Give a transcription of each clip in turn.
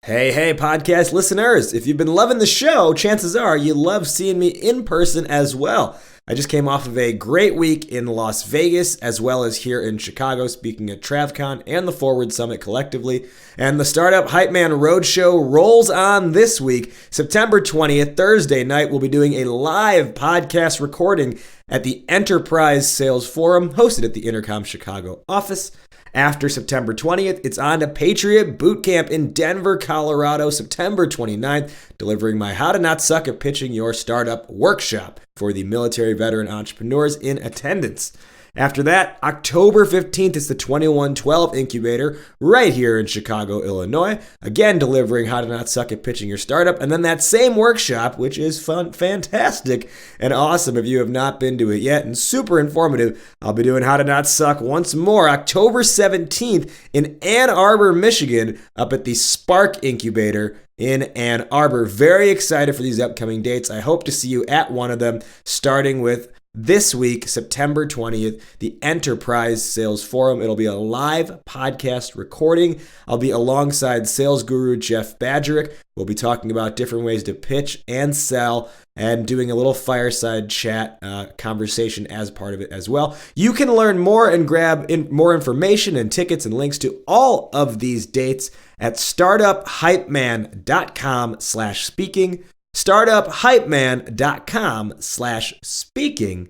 Hey, podcast listeners. If you've been loving the show, chances are you love seeing me in person as well. I just came off of a great week in Las Vegas, as well as here in Chicago, speaking at TravCon and the Forward Summit collectively. And the Startup Hype Man Roadshow rolls on this week. September 20th, Thursday night, we'll be doing a live podcast recording at the Enterprise Sales Forum, hosted at the Intercom Chicago office. After September 20th, it's on to Patriot Bootcamp in Denver, Colorado, September 29th, delivering my How to Not Suck at Pitching Your Startup workshop for the military veteran entrepreneurs in attendance. After that, October 15th is the 2112 Incubator right here in Chicago, Illinois. Again, delivering How to Not Suck at Pitching Your Startup. And then that same workshop, which is fun, fantastic, and awesome if you have not been to it yet, and super informative. I'll be doing How to Not Suck once more, October 17th in Ann Arbor, Michigan, up at the Spark Incubator in Ann Arbor. Very excited for these upcoming dates. I hope to see you at one of them, starting with this week, September 20th, the Enterprise Sales Forum. It'll be a live podcast recording. I'll be alongside sales guru Jeff Badgerick. We'll be talking about different ways to pitch and sell and doing a little fireside chat conversation as part of it as well. You can learn more and grab more information and tickets and links to all of these dates at startuphypeman.com/speaking. startuphypeman.com/speaking.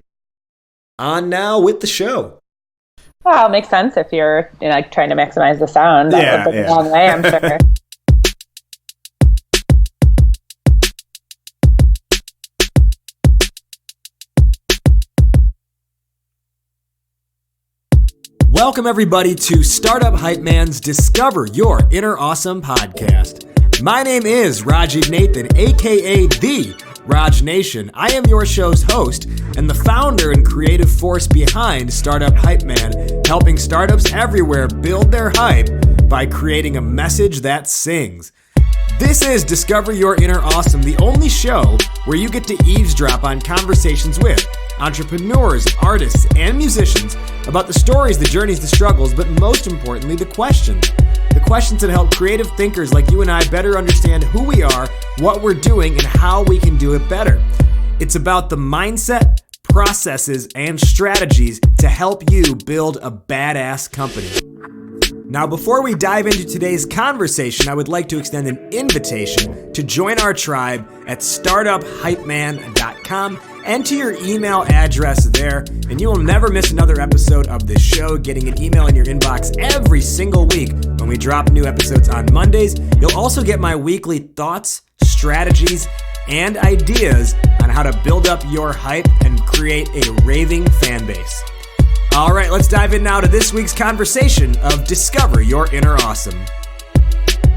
On now with the show. Well, it makes sense if you're trying to maximize the sound. That would go a long way, I'm sure. Welcome everybody to Startup Hype Man's Discover Your Inner Awesome podcast. My name is Rajiv Nathan, aka The Raj Nation. I am your show's host and the founder and creative force behind Startup Hype Man, helping startups everywhere build their hype by creating a message that sings. This is Discover Your Inner Awesome, the only show where you get to eavesdrop on conversations with entrepreneurs, artists, and musicians about the stories, the journeys, the struggles, but most importantly, the questions. The questions that help creative thinkers like you and I better understand who we are, what we're doing, and how we can do it better. It's about the mindset, processes, and strategies to help you build a badass company. Now, before we dive into today's conversation, I would like to extend an invitation to join our tribe at startuphypeman.com. Enter your email address there, and you will never miss another episode of this show, getting an email in your inbox every single week when we drop new episodes on Mondays. You'll also get my weekly thoughts, strategies, and ideas on how to build up your hype and create a raving fan base. All right, let's dive in now to this week's conversation of Discover Your Inner Awesome.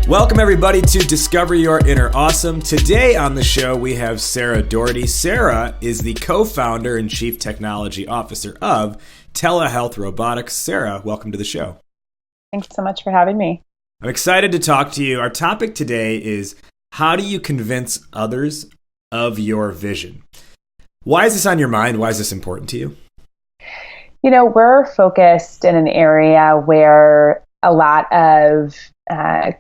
Welcome everybody to Discover Your Inner Awesome. Today on the show we have Sarah Doherty. Sarah is the co-founder and chief technology officer of TeleHealth Robotics. Sarah, welcome to the show. Thanks so much for having me. I'm excited to talk to you. Our topic today is how do you convince others of your vision? Why is this on your mind? Why is this important to you? We're focused in an area where a lot of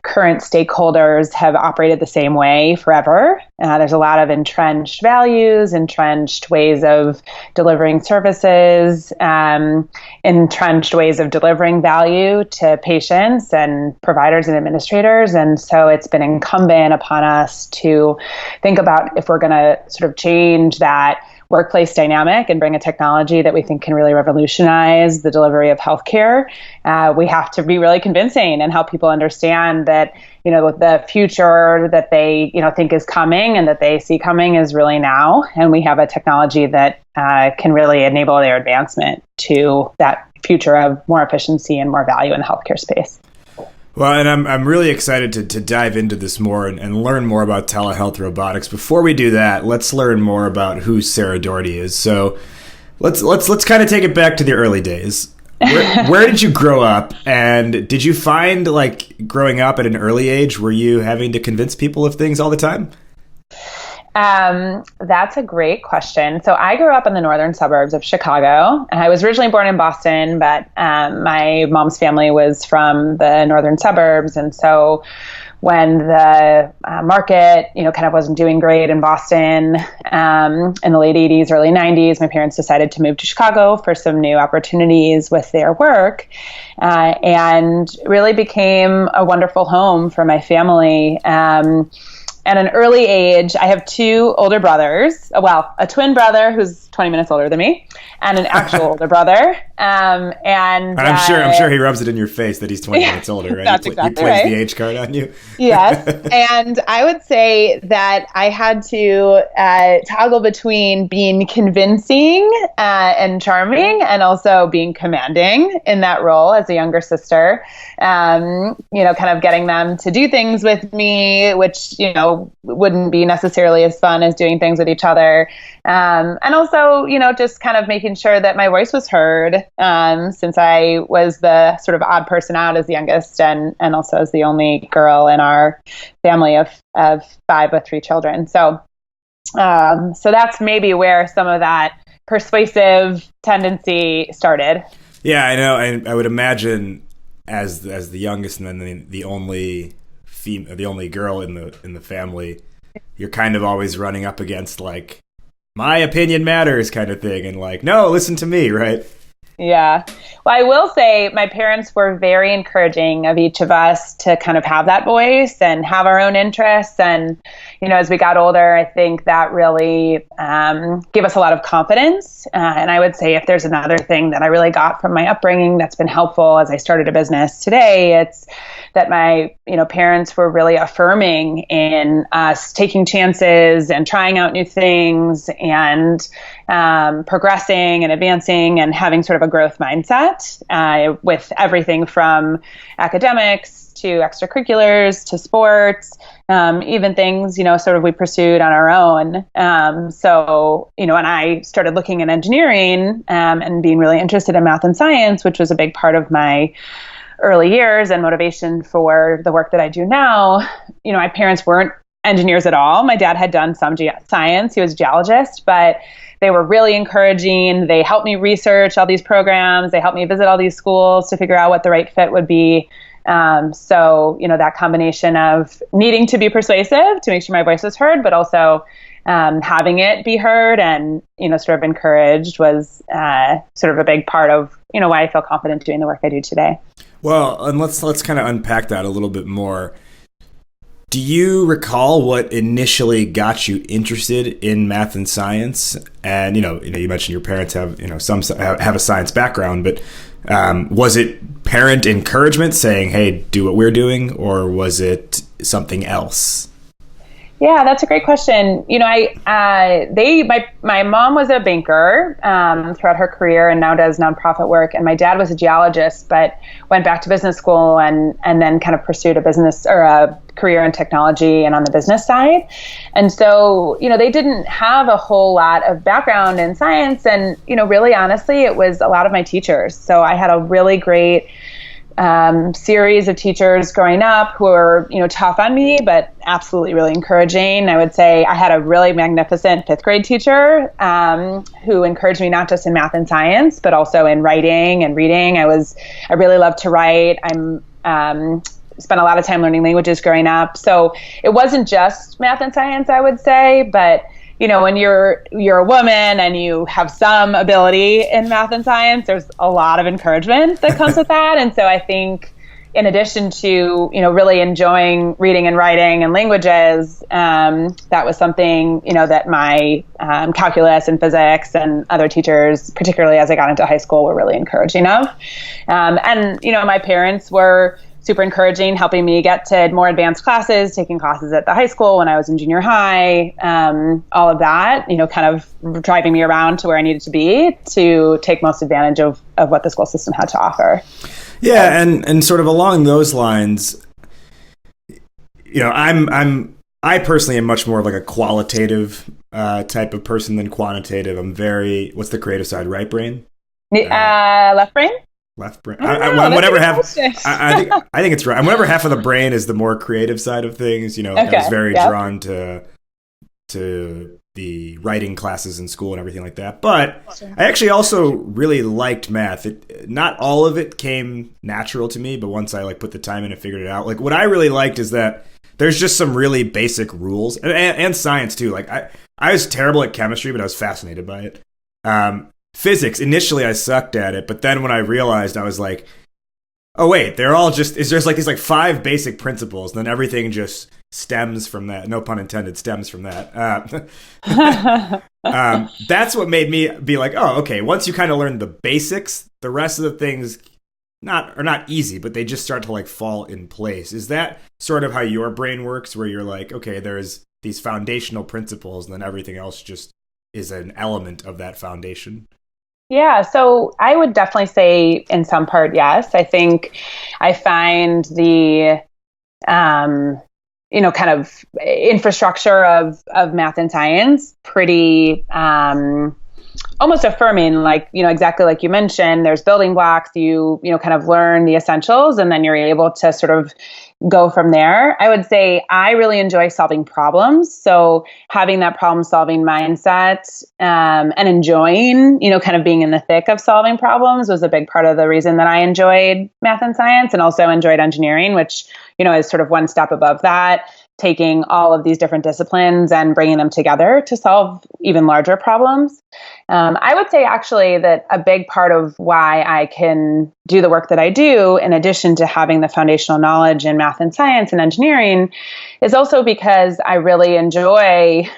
current stakeholders have operated the same way forever. There's a lot of entrenched values, entrenched ways of delivering services, entrenched ways of delivering value to patients and providers and administrators. And so it's been incumbent upon us to think about if we're going to sort of change that workplace dynamic and bring a technology that we think can really revolutionize the delivery of healthcare. We have to be really convincing and help people understand that, the future that they, think is coming and that they see coming is really now. And we have a technology that can really enable their advancement to that future of more efficiency and more value in the healthcare space. Well, and I'm really excited to dive into this more and learn more about telehealth robotics. Before we do that, let's learn more about who Sarah Doherty is. So let's kind of take it back to the early days. Where did you grow up? And did you find, growing up at an early age, were you having to convince people of things all the time? That's a great question. So I grew up in the northern suburbs of Chicago. I was originally born in Boston, but my mom's family was from the northern suburbs. And so when the market, kind of wasn't doing great in Boston in the late 80s, early 90s, my parents decided to move to Chicago for some new opportunities with their work, and really became a wonderful home for my family. At an early age, I have two older brothers. Well, a twin brother who's 20 minutes older than me, and an actual older brother. And I'm sure he rubs it in your face that he's 20 minutes older, right? That's he exactly plays right. the age card on you. Yes. And I would say that I had to toggle between being convincing and charming, and also being commanding in that role as a younger sister. Kind of getting them to do things with me, which, wouldn't be necessarily as fun as doing things with each other. And also, just kind of making sure that my voice was heard, since I was the sort of odd person out as the youngest, and also as the only girl in our family of five with three children. So that's maybe where some of that persuasive tendency started. Yeah, I know. I would imagine as the youngest and then the only the only girl in the family, you're kind of always running up against like, my opinion matters kind of thing, and like, no, listen to me, right? Yeah. Well, I will say my parents were very encouraging of each of us to kind of have that voice and have our own interests. And, as we got older, I think that really gave us a lot of confidence. And I would say if there's another thing that I really got from my upbringing that's been helpful as I started a business today, it's that my, parents were really affirming in us taking chances and trying out new things and progressing and advancing and having sort of a growth mindset with everything from academics to extracurriculars to sports, even things, sort of we pursued on our own. So, when I started looking at engineering and being really interested in math and science, which was a big part of my early years and motivation for the work that I do now, my parents weren't engineers at all. My dad had done some science. He was a geologist, but they were really encouraging. They helped me research all these programs. They helped me visit all these schools to figure out what the right fit would be. So, that combination of needing to be persuasive to make sure my voice was heard, but also having it be heard and, sort of encouraged was sort of a big part of, why I feel confident doing the work I do today. Well, and let's kind of unpack that a little bit more. Do you recall what initially got you interested in math and science? And you mentioned your parents have some have a science background, but was it parent encouragement saying, "Hey, do what we're doing," or was it something else? Yeah, that's a great question. My mom was a banker throughout her career and now does nonprofit work. And my dad was a geologist, but went back to business school and then kind of pursued a business or a career in technology and on the business side. And so, they didn't have a whole lot of background in science. And, really honestly, it was a lot of my teachers. So I had a really great series of teachers growing up who were, tough on me, but absolutely really encouraging. I would say I had a really magnificent fifth grade teacher who encouraged me not just in math and science, but also in writing and reading. I really love to write. Spent a lot of time learning languages growing up. So it wasn't just math and science, I would say, but when you're a woman and you have some ability in math and science, there's a lot of encouragement that comes with that. And so I think in addition to, really enjoying reading and writing and languages, that was something, that my calculus and physics and other teachers, particularly as I got into high school, were really encouraging of. And my parents were super encouraging, helping me get to more advanced classes, taking classes at the high school when I was in junior high, all of that, kind of driving me around to where I needed to be to take most advantage of what the school system had to offer. Yeah, and sort of along those lines, I personally am much more of like a qualitative type of person than quantitative. I'm very, what's the creative side, right brain? Left brain? Left brain. Whatever half. I think it's right. Whatever half of the brain is the more creative side of things. I was very drawn to the writing classes in school and everything like that. But I actually also really liked math. Not all of it came natural to me, but once I put the time in and figured it out, what I really liked is that there's just some really basic rules and science too. Like I was terrible at chemistry, but I was fascinated by it. Physics, initially I sucked at it, but then when I realized, I was like, oh wait, they're all just, there's like these like 5 basic principles, and then everything just stems from that. No pun intended, stems from that. That's what made me be like, oh, okay, once you kind of learn the basics, the rest of the things are not easy, but they just start to like fall in place. Is that sort of how your brain works, where you're like, okay, there's these foundational principles, and then everything else just is an element of that foundation? Yeah, so I would definitely say in some part, yes. I think I find the, kind of infrastructure of math and science pretty almost affirming, like, exactly like you mentioned, there's building blocks, you kind of learn the essentials, and then you're able to sort of go from there. I would say I really enjoy solving problems. So having that problem solving mindset, and enjoying, kind of being in the thick of solving problems was a big part of the reason that I enjoyed math and science, and also enjoyed engineering, which, is sort of one step above that, taking all of these different disciplines and bringing them together to solve even larger problems. I would say actually that a big part of why I can do the work that I do, in addition to having the foundational knowledge in math and science and engineering, is also because I really enjoy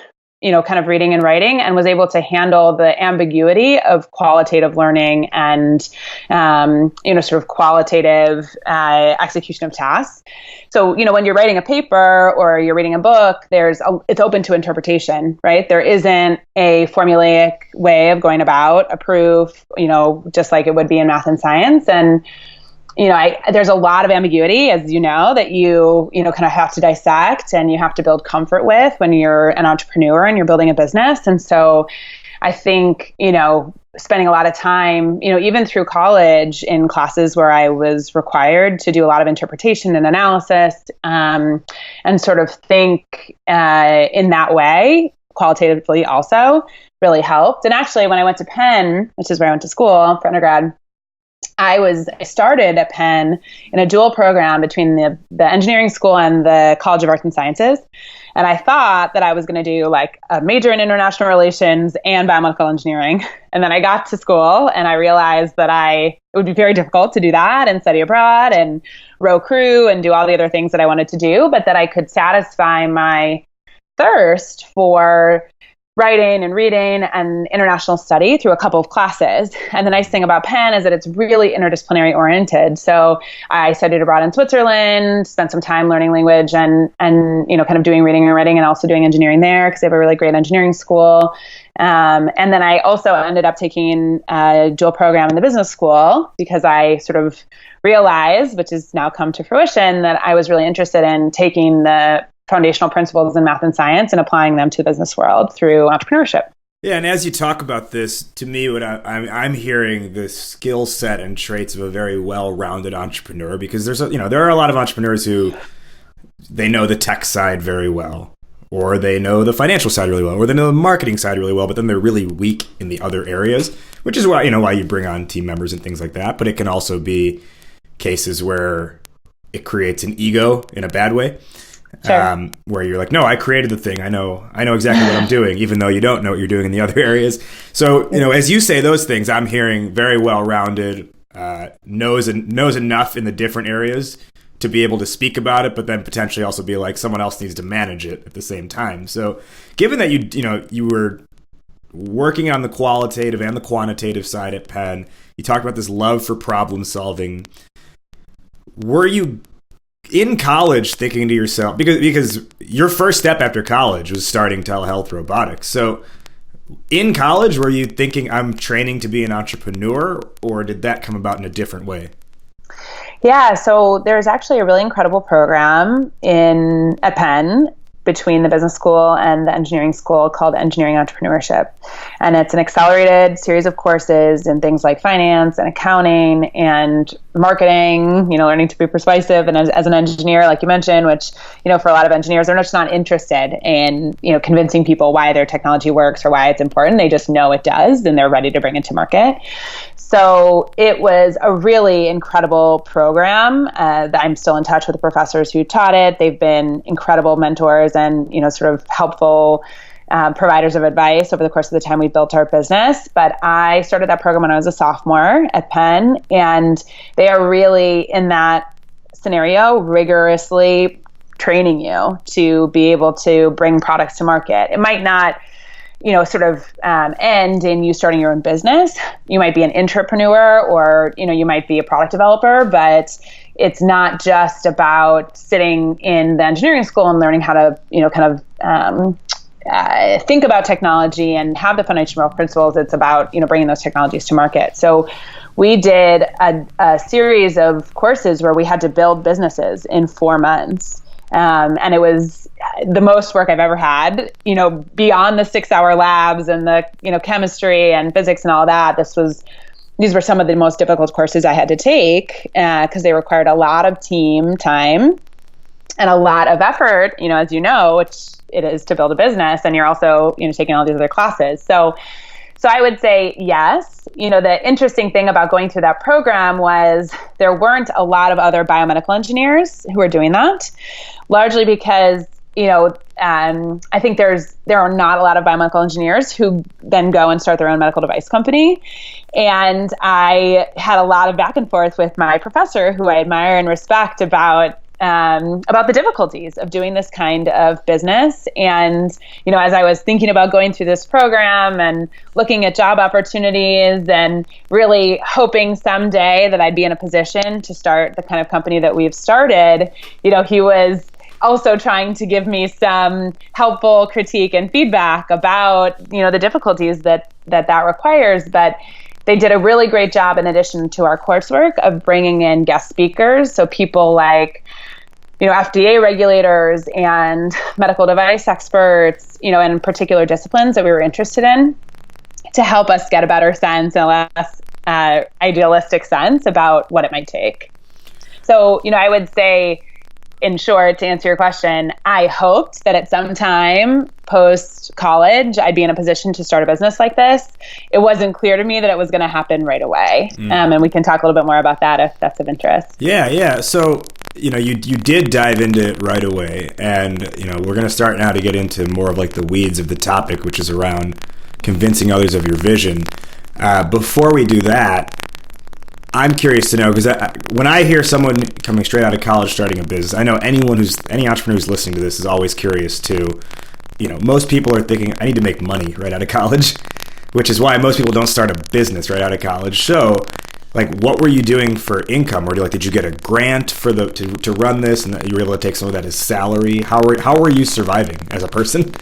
kind of reading and writing, and was able to handle the ambiguity of qualitative learning and, sort of qualitative execution of tasks. So, when you're writing a paper or you're reading a book, it's open to interpretation, right? There isn't a formulaic way of going about a proof, just like it would be in math and science. And there's a lot of ambiguity, as that you kind of have to dissect and you have to build comfort with when you're an entrepreneur and you're building a business. And so I think, spending a lot of time, even through college, in classes where I was required to do a lot of interpretation and analysis, and sort of think in that way, qualitatively also really helped. And actually, when I went to Penn, which is where I went to school for undergrad, I started at Penn in a dual program between the engineering school and the College of Arts and Sciences. And I thought that I was going to do like a major in international relations and biomedical engineering. And then I got to school and I realized that it would be very difficult to do that and study abroad and row crew and do all the other things that I wanted to do, but that I could satisfy my thirst for writing and reading and international study through a couple of classes. And the nice thing about Penn is that it's really interdisciplinary oriented. So I studied abroad in Switzerland, spent some time learning language and kind of doing reading and writing, and also doing engineering there because they have a really great engineering school. And then I also ended up taking a dual program in the business school because I sort of realized, which has now come to fruition, that I was really interested in taking the foundational principles in math and science and applying them to the business world through entrepreneurship. Yeah, and as you talk about this, to me, what I'm hearing the skill set and traits of a very well-rounded entrepreneur, because there are a lot of entrepreneurs who they know the tech side very well, or they know the financial side really well, or they know the marketing side really well, but then they're really weak in the other areas, which is why you bring on team members and things like that. But it can also be cases where it creates an ego in a bad way. Sure. Where you're like, no, I created the thing. I know exactly what I'm doing, even though you don't know what you're doing in the other areas. So, as you say those things, I'm hearing very well-rounded, knows enough in the different areas to be able to speak about it, but then potentially also be like someone else needs to manage it at the same time. So, given that you were working on the qualitative and the quantitative side at Penn, you talked about this love for problem solving. Were you in college thinking to yourself, because your first step after college was starting telehealth robotics. So in college, were you thinking I'm training to be an entrepreneur, or did that come about in a different way? Yeah, so there's actually a really incredible program at Penn between the business school and the engineering school called Engineering Entrepreneurship. And it's an accelerated series of courses in things like finance and accounting and marketing, learning to be persuasive, and as an engineer, like you mentioned, which, for a lot of engineers, they're just not interested in, convincing people why their technology works or why it's important. They just know it does, and they're ready to bring it to market. So it was a really incredible program that I'm still in touch with the professors who taught it. They've been incredible mentors and, sort of helpful providers of advice over the course of the time we built our business. But I started that program when I was a sophomore at Penn, and they are really, in that scenario, rigorously training you to be able to bring products to market. It might not end in you starting your own business. You might be an entrepreneur, or, you might be a product developer, but it's not just about sitting in the engineering school and learning how to, think about technology and have the foundational principles. It's about, bringing those technologies to market. So we did a series of courses where we had to build businesses in 4 months. And it was the most work I've ever had, beyond the 6-hour labs and the, chemistry and physics and all that. These were some of the most difficult courses I had to take because they required a lot of team time and a lot of effort, as which it is to build a business. And you're also, taking all these other classes. So I would say yes. The interesting thing about going through that program was there weren't a lot of other biomedical engineers who were doing that, largely because, I think there are not a lot of biomedical engineers who then go and start their own medical device company. And I had a lot of back and forth with my professor, who I admire and respect, about the difficulties of doing this kind of business. And, as I was thinking about going through this program and looking at job opportunities and really hoping someday that I'd be in a position to start the kind of company that we've started, he was also trying to give me some helpful critique and feedback about, the difficulties that requires. But they did a really great job, in addition to our coursework, of bringing in guest speakers. So people like, FDA regulators and medical device experts, in particular disciplines that we were interested in, to help us get a better sense and a less idealistic sense about what it might take. So, I would say, in short, to answer your question, I hoped that at some time post-college, I'd be in a position to start a business like this. It wasn't clear to me that it was going to happen right away. And we can talk a little bit more about that if that's of interest. Yeah. So, you did dive into it right away. And, we're going to start now to get into more of like the weeds of the topic, which is around convincing others of your vision. Before we do that, I'm curious to know, because when I hear someone coming straight out of college starting a business, I know any entrepreneur who's listening to this is always curious too. Most people are thinking, I need to make money right out of college, which is why most people don't start a business right out of college. So, what were you doing for income? Or did you get a grant for to run this, and you were able to take some of that as salary? How were you surviving as a person?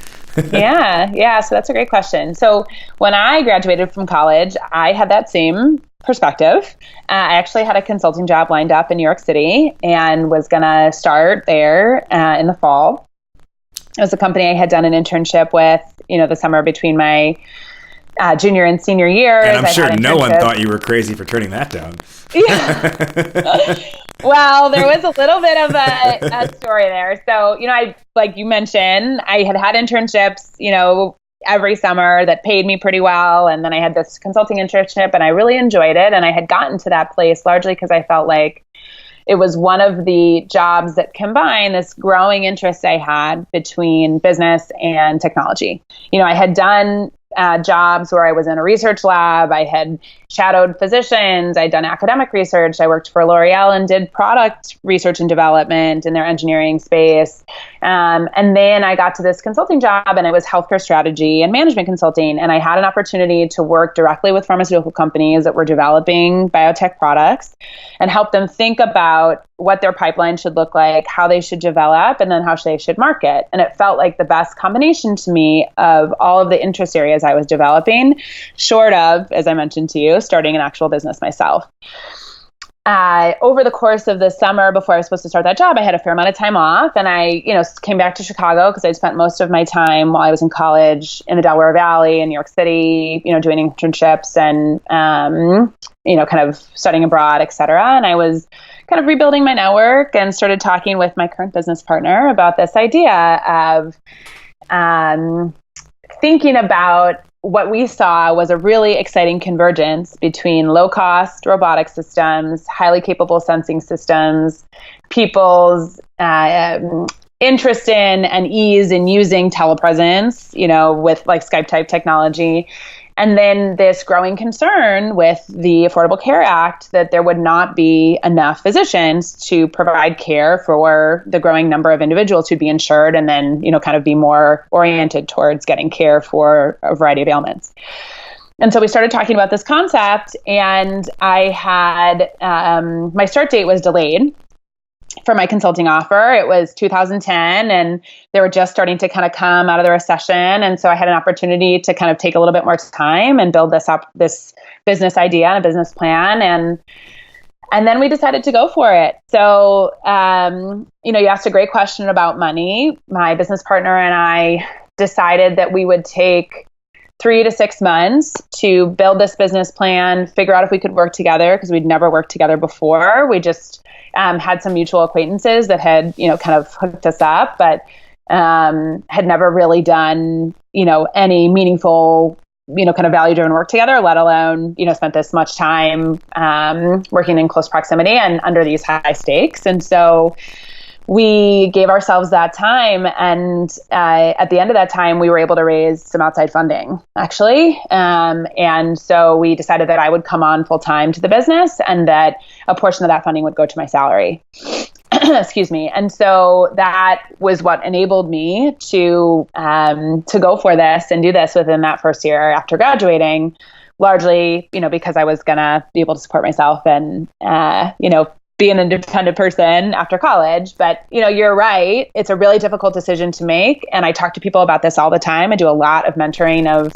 Yeah. So that's a great question. So when I graduated from college, I had that same perspective. I actually had a consulting job lined up in New York City and was going to start there in the fall. It was a company I had done an internship with, the summer between my junior and senior years. And I'm sure no one thought you were crazy for turning that down. Yeah. Well, there was a little bit of a story there. So, like you mentioned, I had internships, every summer that paid me pretty well. And then I had this consulting internship and I really enjoyed it. And I had gotten to that place largely because I felt like it was one of the jobs that combined this growing interest I had between business and technology. I had done jobs where I was in a research lab. I had shadowed physicians. I'd done academic research. I worked for L'Oreal and did product research and development in their engineering space. And then I got to this consulting job, and it was healthcare strategy and management consulting. And I had an opportunity to work directly with pharmaceutical companies that were developing biotech products and help them think about what their pipeline should look like, how they should develop, and then how they should market. And it felt like the best combination to me of all of the interest areas I was developing, short of, as I mentioned to you, starting an actual business myself. Over the course of the summer before I was supposed to start that job, I had a fair amount of time off, and I, came back to Chicago because I'd spent most of my time while I was in college in the Delaware Valley in New York City, doing internships and kind of studying abroad, et cetera. And I was kind of rebuilding my network and started talking with my current business partner about this idea of thinking about what we saw was a really exciting convergence between low-cost robotic systems, highly capable sensing systems, people's interest in and ease in using telepresence, with like Skype type technology. And then this growing concern with the Affordable Care Act that there would not be enough physicians to provide care for the growing number of individuals who'd be insured and then, kind of be more oriented towards getting care for a variety of ailments. And so we started talking about this concept, and I had, my start date was delayed for my consulting offer. It was 2010, and they were just starting to kind of come out of the recession. And so I had an opportunity to kind of take a little bit more time and build this business idea and a business plan. And then we decided to go for it. So, you asked a great question about money. My business partner and I decided that we would take 3 to 6 months to build this business plan, figure out if we could work together, because we'd never worked together before. We just had some mutual acquaintances that had, kind of hooked us up, but had never really done, any meaningful, kind of value-driven work together, let alone, spent this much time working in close proximity and under these high stakes. And so we gave ourselves that time, and at the end of that time, we were able to raise some outside funding, actually. And so we decided that I would come on full time to the business, and that a portion of that funding would go to my salary. Excuse me. And so that was what enabled me to go for this and do this within that first year after graduating, largely, because I was going to be able to support myself and, be an independent person after college. But, you're right. It's a really difficult decision to make. And I talk to people about this all the time. I do a lot of mentoring of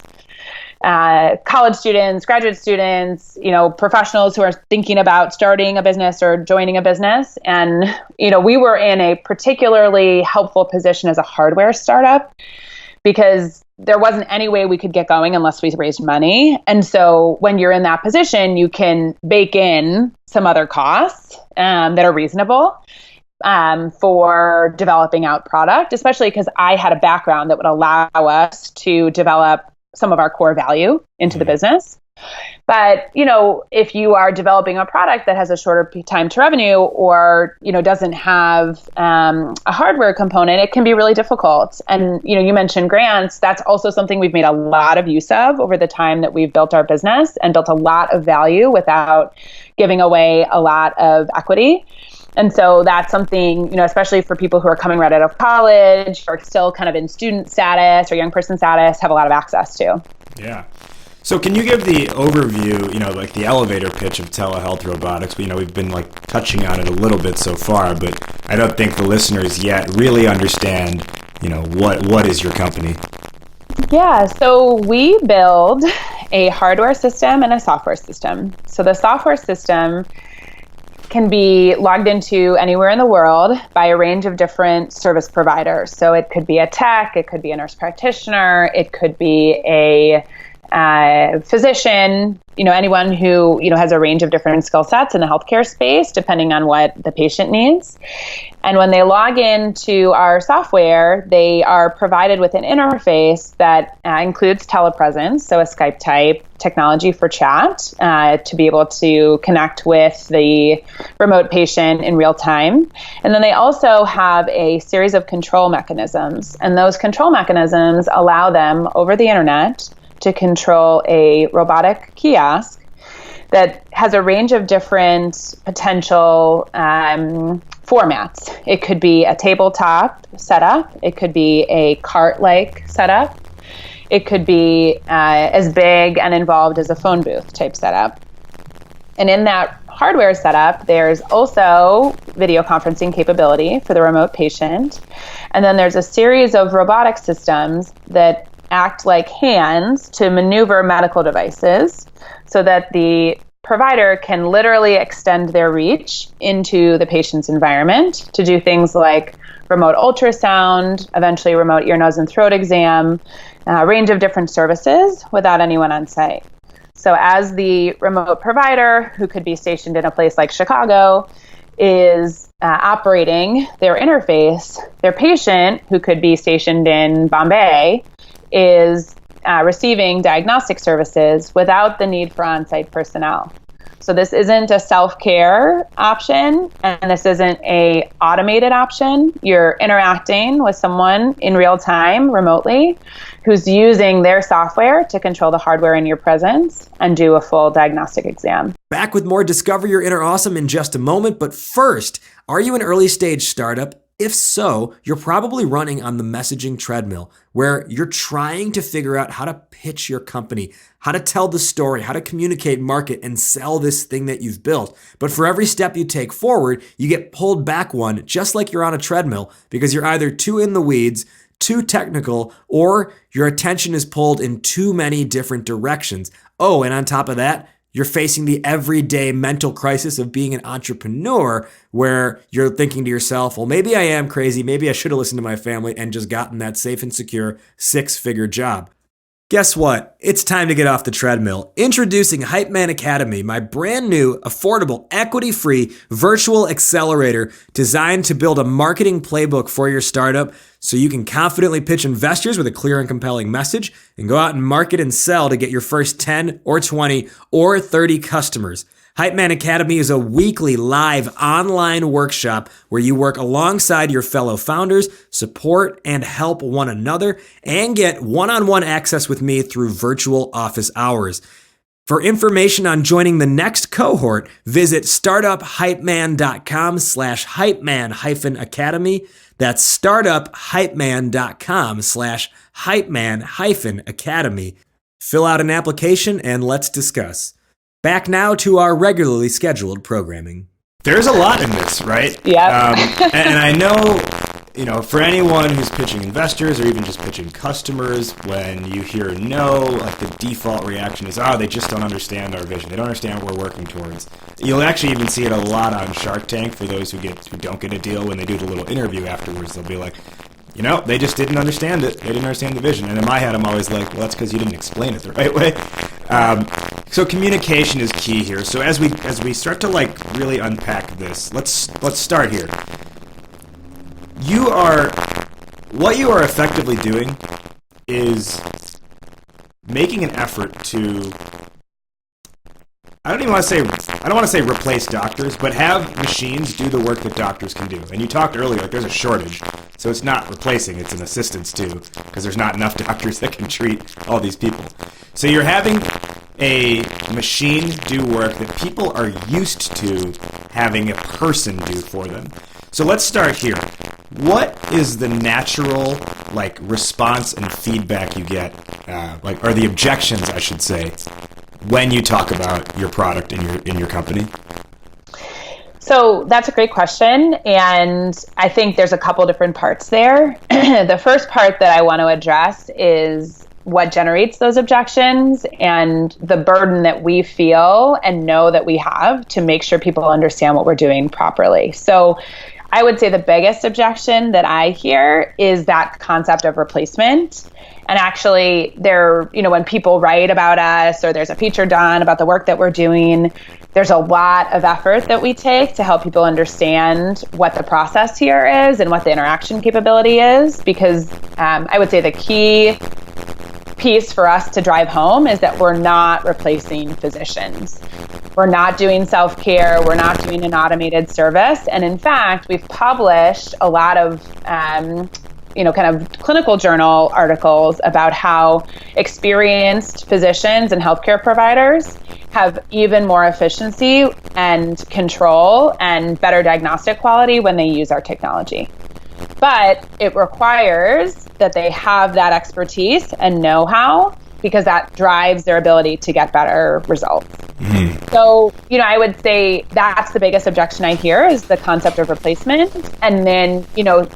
college students, graduate students, professionals who are thinking about starting a business or joining a business. And, we were in a particularly helpful position as a hardware startup because there wasn't any way we could get going unless we raised money. And so when you're in that position, you can bake in some other costs that are reasonable for developing out product, especially because I had a background that would allow us to develop some of our core value into the business. But, if you are developing a product that has a shorter time to revenue or, doesn't have a hardware component, it can be really difficult. And, you mentioned grants. That's also something we've made a lot of use of over the time that we've built our business and built a lot of value without giving away a lot of equity. And so that's something, especially for people who are coming right out of college or still kind of in student status or young person status, have a lot of access to. Yeah. So can you give the overview, like the elevator pitch of telehealth robotics? We've been touching on it a little bit so far, but I don't think the listeners yet really understand, what is your company? Yeah, so we build a hardware system and a software system. So the software system can be logged into anywhere in the world by a range of different service providers. So it could be a tech, it could be a nurse practitioner, it could be a physician, anyone who, has a range of different skill sets in the healthcare space, depending on what the patient needs. And when they log into our software, they are provided with an interface that includes telepresence, so a Skype type technology for chat, to be able to connect with the remote patient in real time. And then they also have a series of control mechanisms. And those control mechanisms allow them over the internet to control a robotic kiosk that has a range of different potential formats. It could be a tabletop setup. It could be a cart-like setup. It could be as big and involved as a phone booth type setup. And in that hardware setup, there's also video conferencing capability for the remote patient. And then there's a series of robotic systems that act like hands to maneuver medical devices so that the provider can literally extend their reach into the patient's environment to do things like remote ultrasound, eventually remote ear, nose, and throat exam, a range of different services without anyone on site. So as the remote provider who could be stationed in a place like Chicago is operating their interface, their patient who could be stationed in Bombay is receiving diagnostic services without the need for on-site personnel. So this isn't a self-care option, and this isn't a automated option. You're interacting with someone in real time remotely who's using their software to control the hardware in your presence and do a full diagnostic exam. Back with more Discover Your Inner Awesome in just a moment, but first, are you an early stage startup? If so, you're probably running on the messaging treadmill where you're trying to figure out how to pitch your company, how to tell the story, how to communicate, market, and sell this thing that you've built. But for every step you take forward, you get pulled back one, just like you're on a treadmill, because you're either too in the weeds, too technical, or your attention is pulled in too many different directions. Oh, and on top of that, you're facing the everyday mental crisis of being an entrepreneur where you're thinking to yourself, well, maybe I am crazy. Maybe I should have listened to my family and just gotten that safe and secure 6-figure job. Guess what? It's time to get off the treadmill. Introducing Hype Man Academy, my brand new, affordable, equity-free virtual accelerator designed to build a marketing playbook for your startup so you can confidently pitch investors with a clear and compelling message and go out and market and sell to get your first 10 or 20 or 30 customers. Hype Man Academy is a weekly live online workshop where you work alongside your fellow founders, support and help one another, and get one-on-one access with me through virtual office hours. For information on joining the next cohort, visit startuphypeman.com/hypeman-academy. That's startuphypeman.com/hypeman-academy. Fill out an application and let's discuss. Back now to our regularly scheduled programming. There's a lot in this, right? Yeah. And I know, for anyone who's pitching investors or even just pitching customers, when you hear no, like the default reaction is, they just don't understand our vision. They don't understand what we're working towards. You'll actually even see it a lot on Shark Tank for those who don't get a deal. When they do the little interview afterwards, they'll be like, they just didn't understand it. They didn't understand the vision. And in my head, I'm always like, well, that's because you didn't explain it the right way. So communication is key here. So as we start to really unpack this, let's start here. What you are effectively doing is making an effort to, I don't want to say replace doctors, but have machines do the work that doctors can do. And you talked earlier, there's a shortage. So it's not replacing, it's an assistance too, because there's not enough doctors that can treat all these people. So you're having a machine do work that people are used to having a person do for them. So let's start here. What is the natural response and feedback you get, or the objections, I should say, when you talk about your product in your company? So that's a great question. And I think there's a couple different parts there. The first part that I want to address is what generates those objections and the burden that we feel and know that we have to make sure people understand what we're doing properly. So I would say the biggest objection that I hear is that concept of replacement. And actually, when people write about us or there's a feature done about the work that we're doing, there's a lot of effort that we take to help people understand what the process here is and what the interaction capability is. Because I would say the key piece for us to drive home is that we're not replacing physicians. We're not doing self-care. We're not doing an automated service. And in fact, we've published a lot of kind of clinical journal articles about how experienced physicians and healthcare providers have even more efficiency and control and better diagnostic quality when they use our technology. But it requires that they have that expertise and know-how, because that drives their ability to get better results. Mm-hmm. So, I would say that's the biggest objection I hear is the concept of replacement. And then,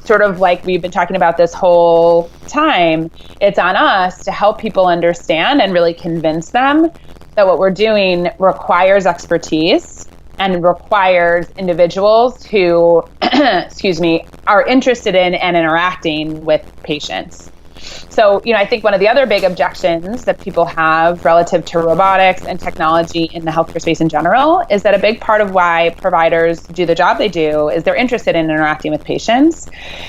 sort of like we've been talking about this whole time, it's on us to help people understand and really convince them that what we're doing requires expertise and requires individuals who, are interested in and interacting with patients. So, I think one of the other big objections that people have relative to robotics and technology in the healthcare space in general is that a big part of why providers do the job they do is they're interested in interacting with patients.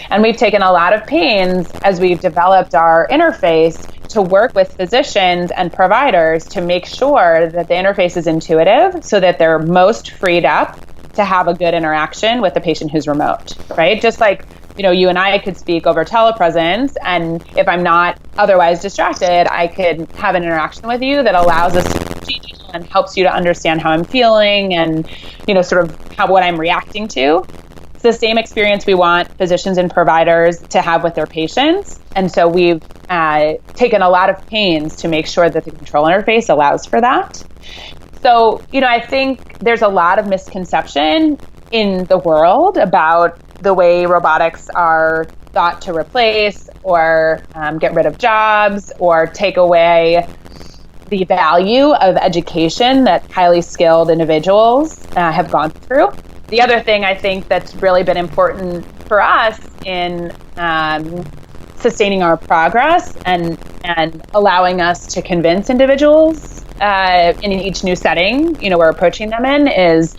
And we've taken a lot of pains as we've developed our interface to work with physicians and providers to make sure that the interface is intuitive so that they're most freed up to have a good interaction with the patient who's remote, right? Just like, you and I could speak over telepresence, and if I'm not otherwise distracted, I could have an interaction with you that allows us to and helps you to understand how I'm feeling and, sort of what I'm reacting to. It's the same experience we want physicians and providers to have with their patients. And so we've taken a lot of pains to make sure that the control interface allows for that. So, I think there's a lot of misconception in the world about the way robotics are thought to replace or get rid of jobs or take away the value of education that highly skilled individuals have gone through. The other thing I think that's really been important for us in sustaining our progress and allowing us to convince individuals in each new setting, we're approaching them in, is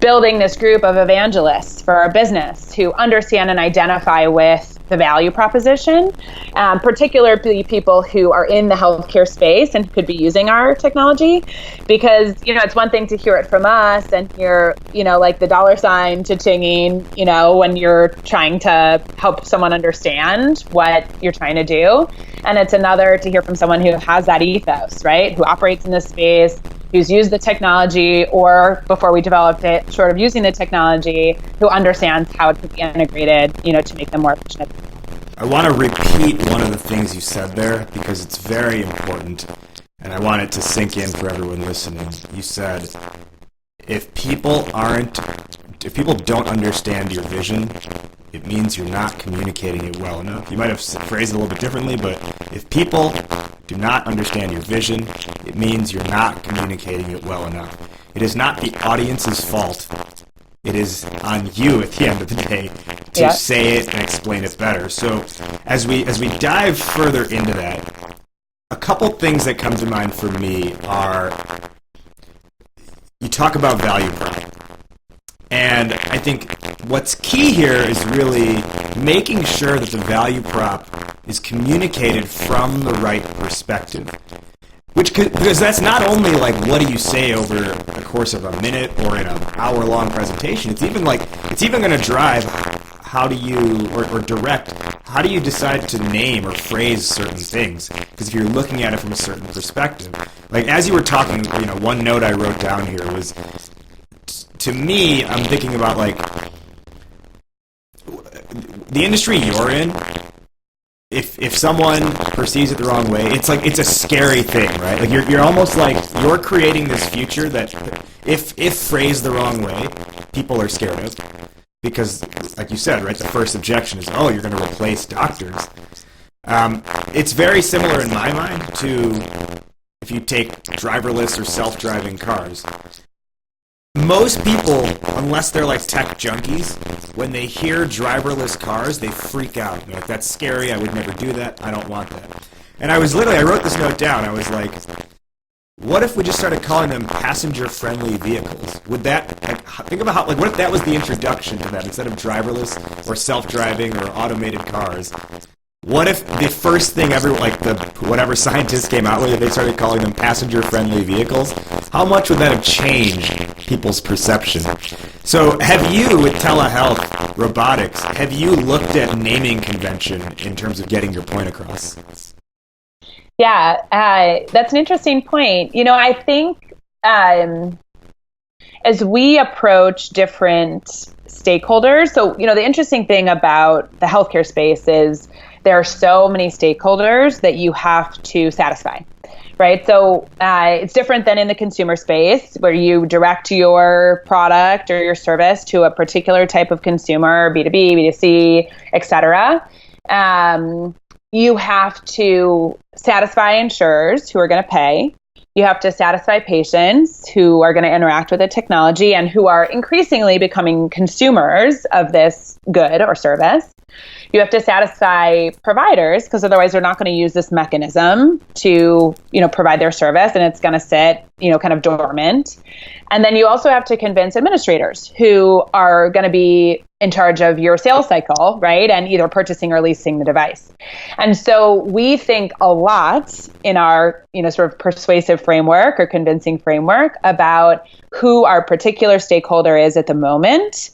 building this group of evangelists for our business who understand and identify with the value proposition, particularly people who are in the healthcare space and could be using our technology. Because, it's one thing to hear it from us and hear, like the dollar sign cha-chinging, when you're trying to help someone understand what you're trying to do. And it's another to hear from someone who has that ethos, right? Who operates in this space, who's used the technology, or before we developed it, short of using the technology, who understands how it could be integrated, to make them more efficient. I want to repeat one of the things you said there because it's very important, and I want it to sink in for everyone listening. You said, if people don't understand your vision, it means you're not communicating it well enough. You might have phrased it a little bit differently, but if people do not understand your vision, it means you're not communicating it well enough. It is not the audience's fault. It is on you at the end of the day to say it and explain it better. So as we dive further into that, a couple things that come to mind for me are, you talk about value prop. And I think what's key here is really making sure that the value prop is communicated from the right perspective. Because that's not only like, what do you say over the course of a minute or in an hour-long presentation. It's even going to drive how do you, or direct, how do you decide to name or phrase certain things? Because if you're looking at it from a certain perspective. Like, as you were talking, one note I wrote down here was, to me, I'm thinking about, like, the industry you're in. If someone perceives it the wrong way, it's like, it's a scary thing, right? Like, you're almost like you're creating this future that if phrased the wrong way, people are scared of. Because, like you said, right, the first objection is, oh, you're going to replace doctors. It's very similar in my mind to if you take driverless or self-driving cars. Most people, unless they're like tech junkies, when they hear driverless cars, they freak out. They're like, that's scary, I would never do that, I don't want that. And I wrote this note down, I was like, what if we just started calling them passenger-friendly vehicles? Would that, think about how, what if that was the introduction to that, instead of driverless or self-driving or automated cars? What if the first thing whatever scientists came out with, if they started calling them passenger-friendly vehicles? How much would that have changed people's perception? So have you, with telehealth, robotics, have you looked at naming convention in terms of getting your point across? Yeah, that's an interesting point. I think as we approach different stakeholders, so, the interesting thing about the healthcare space is there are so many stakeholders that you have to satisfy, right? So it's different than in the consumer space where you direct your product or your service to a particular type of consumer, B2B, B2C, et cetera. You have to satisfy insurers who are going to pay. You have to satisfy patients who are going to interact with the technology and who are increasingly becoming consumers of this good or service. You have to satisfy providers, because otherwise they're not going to use this mechanism to, provide their service, and it's going to sit, kind of dormant. And then you also have to convince administrators who are going to be in charge of your sales cycle, right? And either purchasing or leasing the device. And so we think a lot in our, sort of persuasive framework or convincing framework about who our particular stakeholder is at the moment,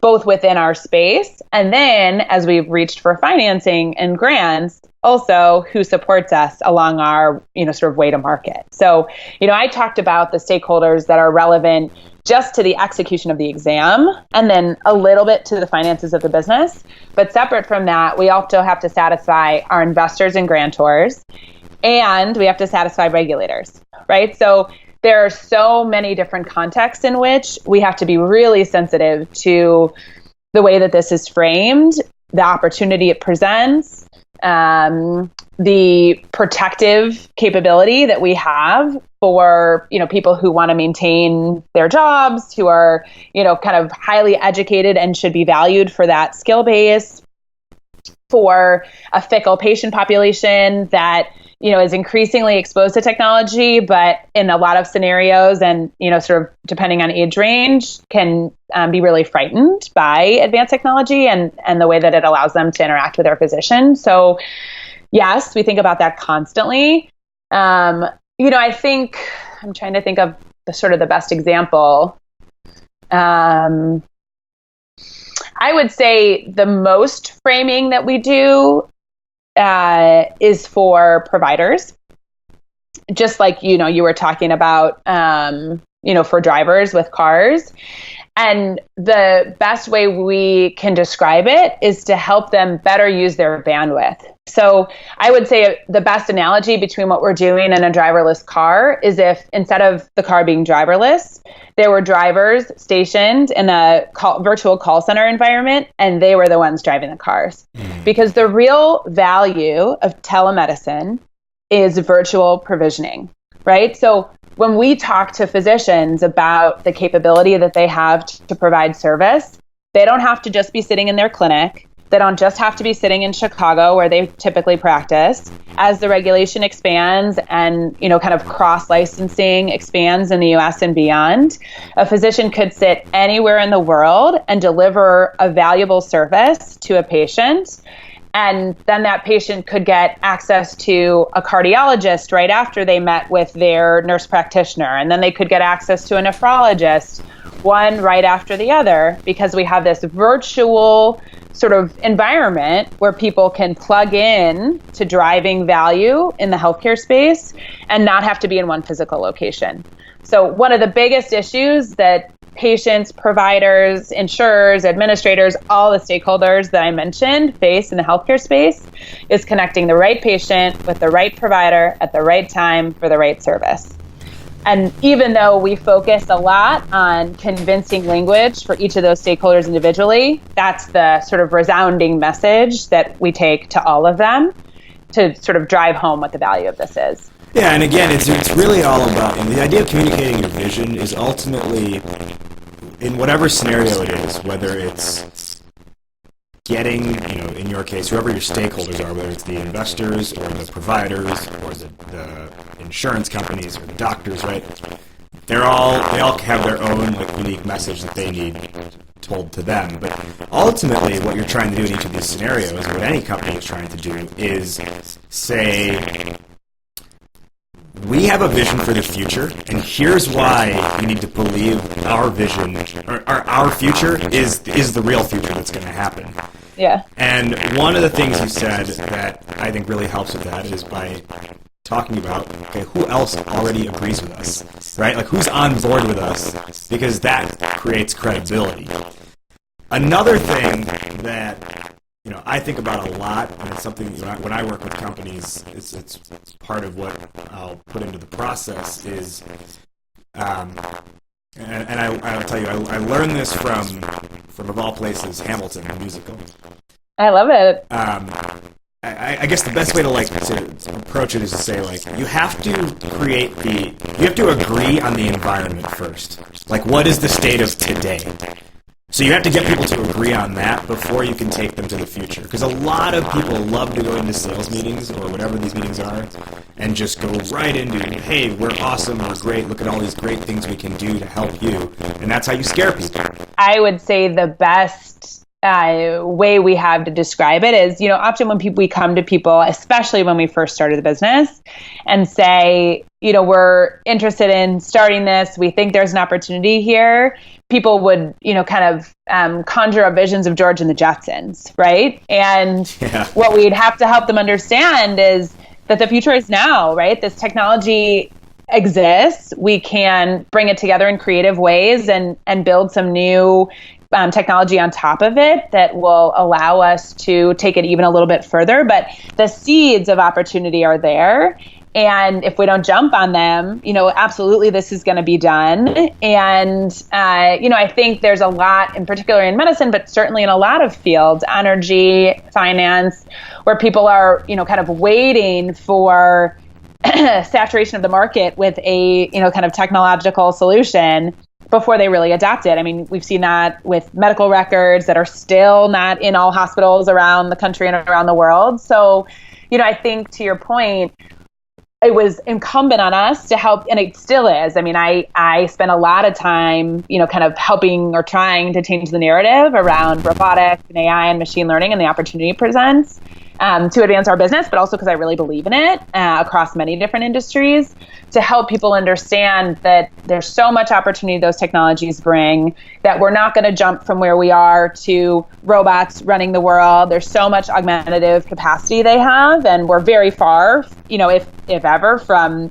both within our space, and then as we've reached for financing and grants, also who supports us along our, sort of way to market. So, I talked about the stakeholders that are relevant just to the execution of the exam, and then a little bit to the finances of the business. But separate from that, we also have to satisfy our investors and grantors, and we have to satisfy regulators, right? So there are so many different contexts in which we have to be really sensitive to the way that this is framed, the opportunity it presents, the protective capability that we have for, people who want to maintain their jobs, who are, kind of highly educated and should be valued for that skill base, for a fickle patient population that, is increasingly exposed to technology, but in a lot of scenarios and, sort of depending on age range, can be really frightened by advanced technology and the way that it allows them to interact with their physician. So yes, we think about that constantly. I think I'm trying to think of the sort of the best example. I would say the most framing that we do is for providers, just like, you were talking about, for drivers with cars. And the best way we can describe it is to help them better use their bandwidth. So I would say the best analogy between what we're doing in a driverless car is if instead of the car being driverless, there were drivers stationed in a virtual call center environment, and they were the ones driving the cars. Because the real value of telemedicine is virtual provisioning, right? So when we talk to physicians about the capability that they have to provide service, they don't have to just be sitting in their clinic. They don't just have to be sitting in Chicago where they typically practice. As the regulation expands and, kind of cross-licensing expands in the US and beyond, a physician could sit anywhere in the world and deliver a valuable service to a patient. And then that patient could get access to a cardiologist right after they met with their nurse practitioner. And then they could get access to a nephrologist, one right after the other, because we have this virtual sort of environment where people can plug in to driving value in the healthcare space and not have to be in one physical location. So one of the biggest issues that patients, providers, insurers, administrators, all the stakeholders that I mentioned face in the healthcare space is connecting the right patient with the right provider at the right time for the right service. And even though we focus a lot on convincing language for each of those stakeholders individually, that's the sort of resounding message that we take to all of them to sort of drive home what the value of this is. Yeah, and again, it's really all about, and the idea of communicating your vision is ultimately, in whatever scenario it is, whether it's getting, in your case, whoever your stakeholders are, whether it's the investors or the providers or the insurance companies or the doctors, right? They all have their own unique message that they need told to them. But ultimately, what you're trying to do in each of these scenarios, what any company is trying to do, is say, we have a vision for the future, and here's why we need to believe our vision, or our future is the real future that's going to happen. Yeah. And one of the things you said that I think really helps with that is by talking about, okay, who else already agrees with us, right? Like, who's on board with us, because that creates credibility. Another thing that I think about a lot, and it's something when I work with companies, it's part of what I'll put into the process is, and I'll tell you, I learned this from of all places, Hamilton, the musical. I love it. I guess the best way to approach it is to say, you have to agree on the environment first. Like, what is the state of today? So you have to get people to agree on that before you can take them to the future. Because a lot of people love to go into sales meetings or whatever these meetings are and just go right into, hey, we're awesome, we're great, look at all these great things we can do to help you. And that's how you scare people. I would say the best way we have to describe it is, often when we come to people, especially when we first started the business, and say, we're interested in starting this, we think there's an opportunity here, people would, conjure up visions of George and the Jetsons, right? And what we'd have to help them understand is that the future is now, right? This technology exists. We can bring it together in creative ways and build some new technology on top of it that will allow us to take it even a little bit further. But the seeds of opportunity are there. And if we don't jump on them, absolutely this is going to be done. And, I think there's a lot, in particular in medicine, but certainly in a lot of fields, energy, finance, where people are, kind of waiting for saturation of the market with a, kind of technological solution before they really adopt it. I mean, we've seen that with medical records that are still not in all hospitals around the country and around the world. So, I think to your point, it was incumbent on us to help, and it still is. I mean, I spent a lot of time, kind of helping or trying to change the narrative around robotics and AI and machine learning and the opportunity it presents to advance our business, but also because I really believe in it across many different industries, to help people understand that there's so much opportunity those technologies bring, that we're not going to jump from where we are to robots running the world. There's so much augmentative capacity they have, and we're very far, if ever, from,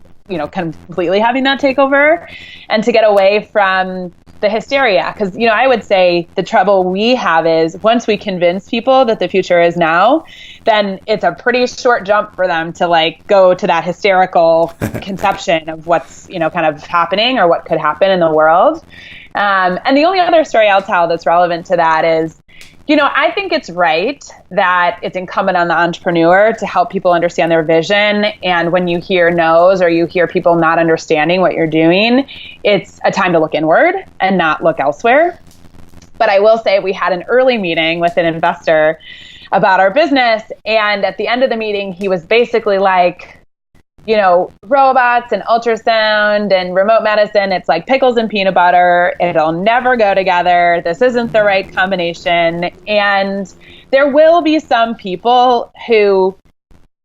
completely having that take over, and to get away from the hysteria. Because, I would say the trouble we have is once we convince people that the future is now, then it's a pretty short jump for them to go to that hysterical conception of what's, kind of happening or what could happen in the world. And the only other story I'll tell that's relevant to that is, I think it's right that it's incumbent on the entrepreneur to help people understand their vision. And when you hear no's or you hear people not understanding what you're doing, it's a time to look inward and not look elsewhere. But I will say we had an early meeting with an investor about our business. And at the end of the meeting, he was basically like, robots and ultrasound and remote medicine, it's like pickles and peanut butter. It'll never go together. This isn't the right combination. And there will be some people who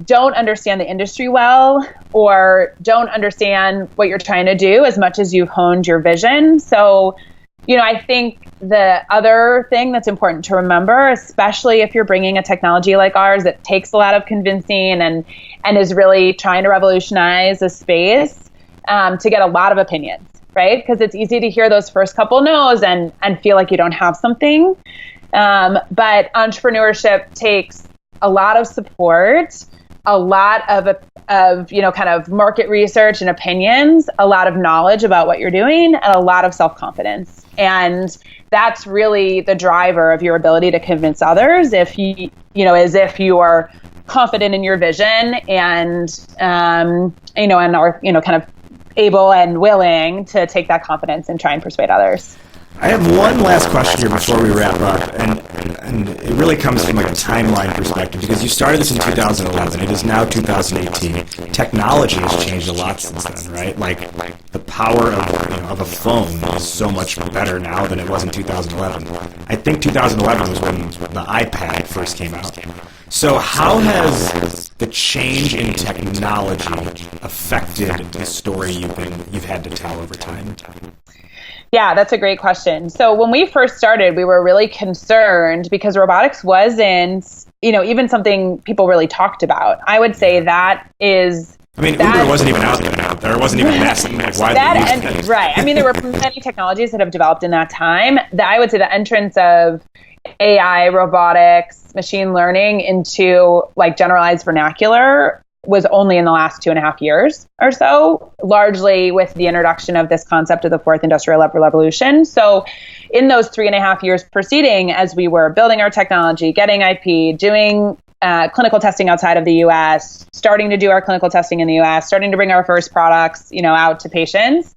don't understand the industry well or don't understand what you're trying to do as much as you've honed your vision. So, I think the other thing that's important to remember, especially if you're bringing a technology like ours that takes a lot of convincing and is really trying to revolutionize a space, to get a lot of opinions, right? Because it's easy to hear those first couple no's and feel like you don't have something. But entrepreneurship takes a lot of support, a lot of kind of market research and opinions, a lot of knowledge about what you're doing, and a lot of self-confidence. And that's really the driver of your ability to convince others if you are confident in your vision and, and are, kind of able and willing to take that confidence and try and persuade others. I have one last question here before we wrap up, and it really comes from a timeline perspective, because you started this in 2011. It is now 2018. Technology has changed a lot since then, right? Like the power of a phone is so much better now than it was in 2011. I think 2011 was when the iPad first came out. So how has the change in technology affected the story you've had to tell over time? Yeah, that's a great question. So when we first started, we were really concerned because robotics wasn't, even something people really talked about. I would say that is... Uber wasn't even out there. There wasn't even widely used. Right. There were many technologies that have developed in that time. I would say the entrance of AI, robotics, machine learning into generalized vernacular was only in the last 2.5 years or so, largely with the introduction of this concept of the fourth industrial revolution. So in those 3.5 years preceding, as we were building our technology, getting IP, doing clinical testing outside of the US, starting to do our clinical testing in the US, starting to bring our first products, out to patients,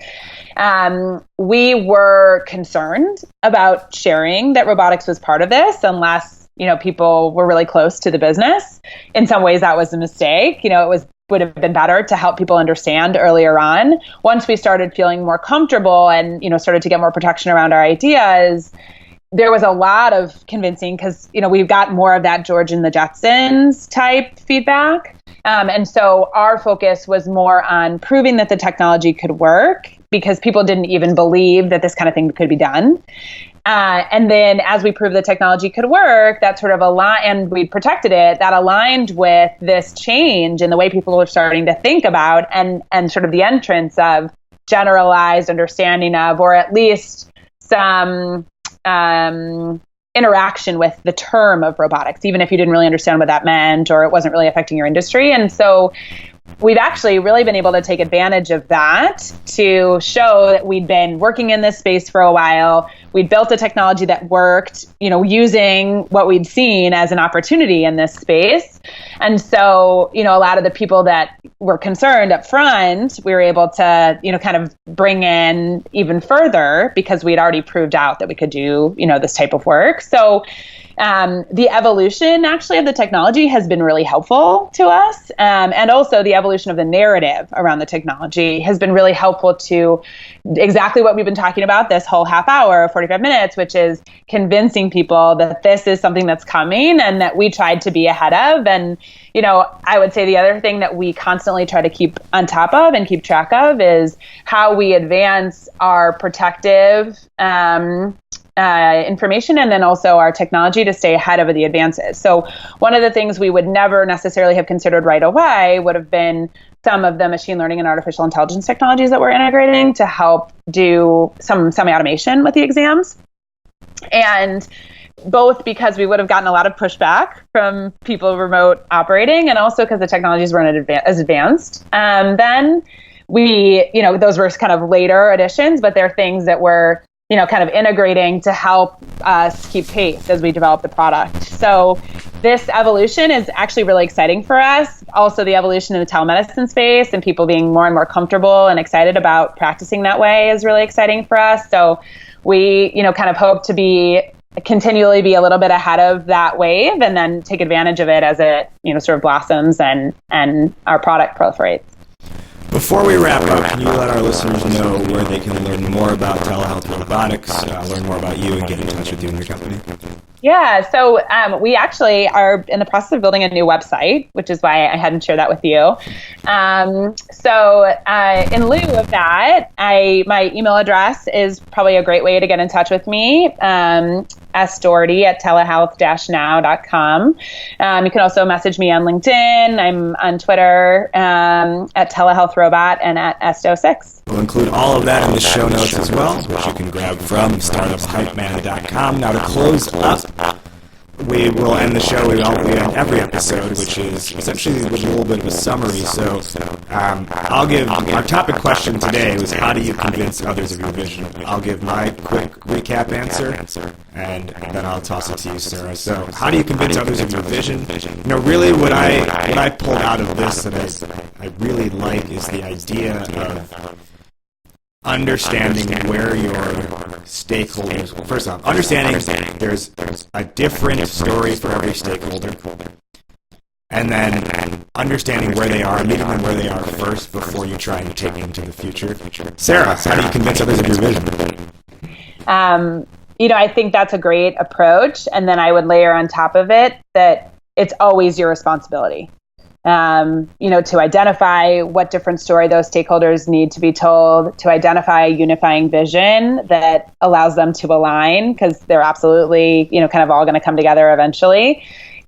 we were concerned about sharing that robotics was part of this unless, people were really close to the business. In some ways, that was a mistake. Would have been better to help people understand earlier on. Once we started feeling more comfortable and, started to get more protection around our ideas, there was a lot of convincing because, we've got more of that George and the Jetsons type feedback. And so our focus was more on proving that the technology could work because people didn't even believe that this kind of thing could be done. And then as we proved the technology could work, that sort of aligned, and we protected it, that aligned with this change in the way people were starting to think about and sort of the entrance of generalized understanding of, or at least some interaction with the term of robotics, even if you didn't really understand what that meant or it wasn't really affecting your industry. And so we've actually really been able to take advantage of that to show that we'd been working in this space for a while. We'd built a technology that worked, using what we'd seen as an opportunity in this space. And so, a lot of the people that were concerned up front, we were able to, kind of bring in even further because we'd already proved out that we could do, this type of work. So the evolution actually of the technology has been really helpful to us. And also the evolution of the narrative around the technology has been really helpful to exactly what we've been talking about this whole half hour, 45 minutes, which is convincing people that this is something that's coming and that we tried to be ahead of. And, I would say the other thing that we constantly try to keep on top of and keep track of is how we advance our protective information and then also our technology to stay ahead of the advances. So one of the things we would never necessarily have considered right away would have been some of the machine learning and artificial intelligence technologies that we're integrating to help do some semi-automation with the exams. And both because we would have gotten a lot of pushback from people remote operating and also because the technologies weren't as advanced. Then we, those were kind of later additions, but they're things that were kind of integrating to help us keep pace as we develop the product. So this evolution is actually really exciting for us. Also, the evolution in the telemedicine space and people being more and more comfortable and excited about practicing that way is really exciting for us. So we, kind of hope to continually be a little bit ahead of that wave and then take advantage of it as it, sort of blossoms and our product proliferates. Before we wrap up, can you let our listeners know where they can learn more about telehealth robotics, learn more about you, and get in touch with you and your company? Yeah, so we actually are in the process of building a new website, which is why I hadn't shared that with you. So in lieu of that, my email address is probably a great way to get in touch with me, sdoherty@telehealth-now.com. You can also message me on LinkedIn. I'm on Twitter at telehealthrobot and at S10E6. We'll include all of that in the show notes as well, which you can grab from startupshypeman.com. Now, to close up, we will end the show. We end every episode, which is essentially with a little bit of a summary. So I'll give our topic question today was how do you convince others of your vision? I'll give my quick recap answer, and then I'll toss it to you, Sarah. So how do you convince others of your vision? Really what I pulled out of this that I really like is the idea of understanding where your stakeholders, first off, understanding there's a different story for every stakeholder, and then understanding where they are, meeting them where they are first before you try and take them to the future. Sarah, how do you convince others of your vision? I think that's a great approach, and then I would layer on top of it that it's always your responsibility. To identify what different story those stakeholders need to be told, to identify a unifying vision that allows them to align because they're absolutely, kind of all going to come together eventually,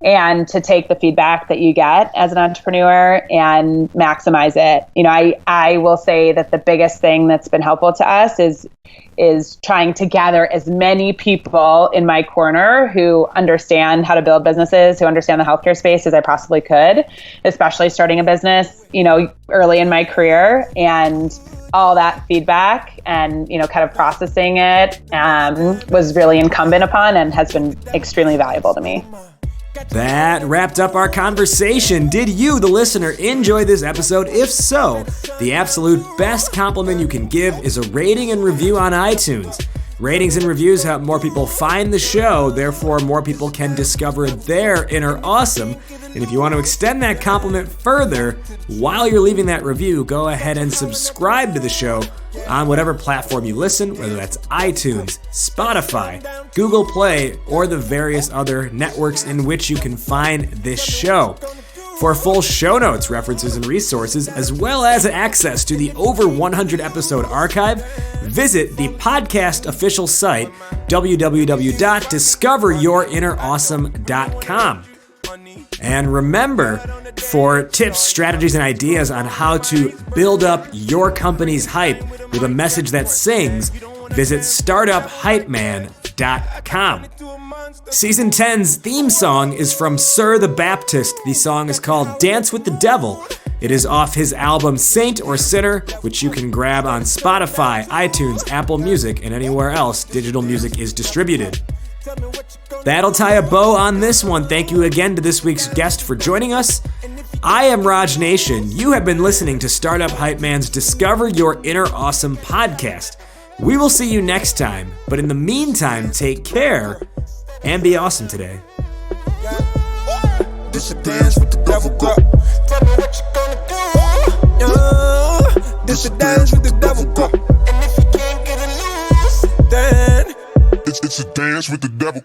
and to take the feedback that you get as an entrepreneur and maximize it. I will say that the biggest thing that's been helpful to us is trying to gather as many people in my corner who understand how to build businesses, who understand the healthcare space as I possibly could, especially starting a business, early in my career, and all that feedback and, kind of processing it was really incumbent upon and has been extremely valuable to me. That wrapped up our conversation. Did you, the listener, enjoy this episode? If so, the absolute best compliment you can give is a rating and review on iTunes. Ratings and reviews help more people find the show, therefore more people can discover their inner awesome. And if you want to extend that compliment further, while you're leaving that review, go ahead and subscribe to the show on whatever platform you listen, whether that's iTunes, Spotify, Google Play, or the various other networks in which you can find this show. For full show notes, references, and resources, as well as access to the over 100 episode archive, visit the podcast official site, www.discoveryourinnerawesome.com. And remember, for tips, strategies, and ideas on how to build up your company's hype with a message that sings, visit startuphypeman.com. Season 10's theme song is from Sir the Baptist. The song is called Dance with the Devil. It is off his album Saint or Sinner, which you can grab on Spotify, iTunes, Apple Music, and anywhere else digital music is distributed. That'll tie a bow on this one. Thank you again to this week's guest for joining us. I am Raj Nation. You have been listening to Startup Hype Man's Discover Your Inner Awesome podcast. We will see you next time, but in the meantime, take care and be awesome today. This a dance with the devil, girl. Tell me what you gonna do. This a dance with the devil, girl. And if you can't get it loose, then it's a dance with the devil.